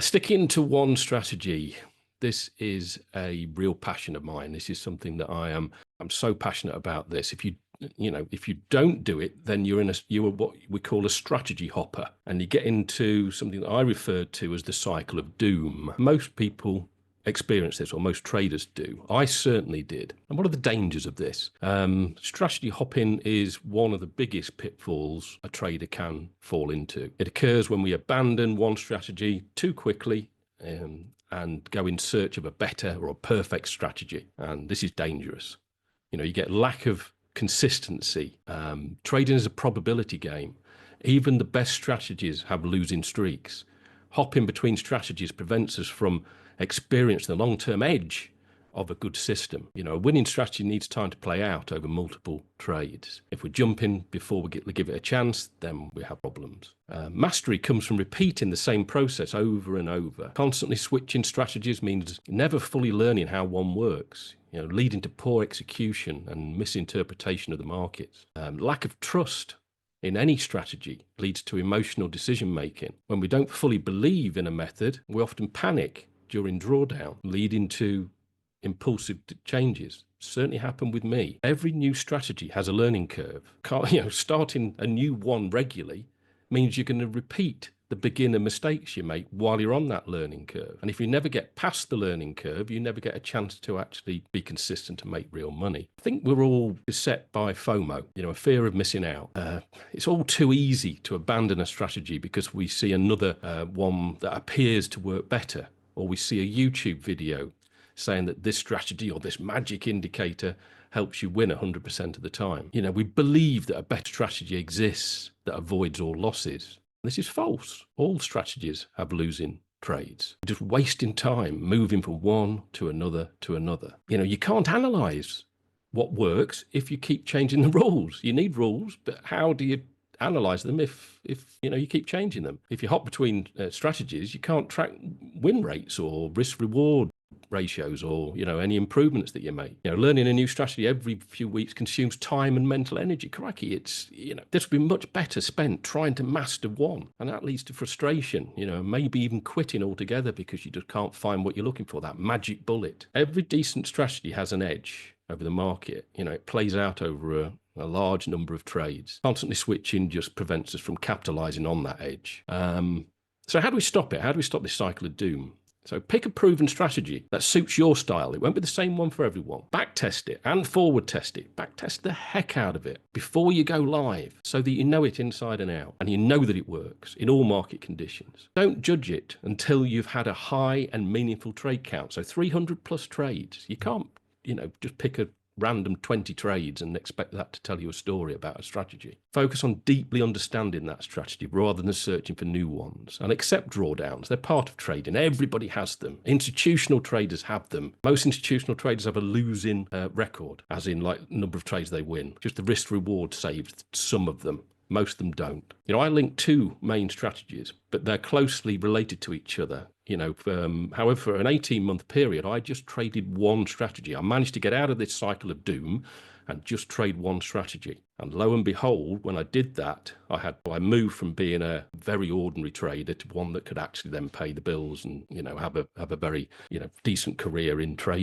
Sticking to one strategy. This is a real passion of mine. This is something that I'm so passionate about this. If you don't do it, then you are what we call a strategy hopper, and you get into something that I referred to as the cycle of doom. Most people experience this, or most traders do. I certainly did. And what are the dangers of this? Strategy hopping is one of the biggest pitfalls a trader can fall into. It occurs when we abandon one strategy too quickly and go in search of a better or a perfect strategy. And this is dangerous. You get lack of consistency. Trading is a probability game. Even the best strategies have losing streaks. Hopping between strategies prevents us from experiencing the long-term edge of a good system. A winning strategy needs time to play out over multiple trades. If we jump in before we give it a chance, then we have problems. Mastery comes from repeating the same process over and over. Constantly switching strategies means never fully learning how one works, leading to poor execution and misinterpretation of the markets. Lack of trust in any strategy leads to emotional decision making. When we don't fully believe in a method, we often panic during drawdown, leading to impulsive changes. Certainly happened with me. Every new strategy has a learning curve. Starting a new one regularly means you're going to repeat the beginner mistakes you make while you're on that learning curve. And if you never get past the learning curve, you never get a chance to actually be consistent and make real money. I think we're all beset by FOMO, a fear of missing out. It's all too easy to abandon a strategy because we see another one that appears to work better, or we see a YouTube video saying that this strategy or this magic indicator helps you win 100% of the time. We believe that a better strategy exists that avoids all losses. This is false. All strategies have losing trades. Just wasting time moving from one to another to another. You can't analyze what works if you keep changing the rules. You need rules, but how do you analyze them if you keep changing them? If you hop between strategies, you can't track win rates or risk reward ratios or any improvements that you make. Learning a new strategy every few weeks consumes time and mental energy. Crikey, it's this would be much better spent trying to master one, and that leads to frustration, maybe even quitting altogether because you just can't find what you're looking for, that magic bullet. Every decent strategy has an edge over the market. It plays out over a large number of trades. Constantly switching just prevents us from capitalizing on that edge. So how do we stop it? How do we stop this cycle of doom? So pick a proven strategy that suits your style. It won't be the same one for everyone. Back test it and forward test it. Back test the heck out of it before you go live so that you know it inside and out and you know that it works in all market conditions. Don't judge it until you've had a high and meaningful trade count. So 300 plus trades. You can't, just pick a random 20 trades and expect that to tell you a story about a strategy. Focus on deeply understanding that strategy rather than searching for new ones, and accept drawdowns. They're part of trading. Everybody has them. Institutional traders have them. Most institutional traders have a losing record, as in like number of trades they win. Just the risk reward saved some of them. Most of them don't. I link two main strategies, but they're closely related to each other. However, for an 18-month period, I just traded one strategy. I managed to get out of this cycle of doom and just trade one strategy. And lo and behold, when I did that, I moved from being a very ordinary trader to one that could actually then pay the bills and, have a very, decent career in trading.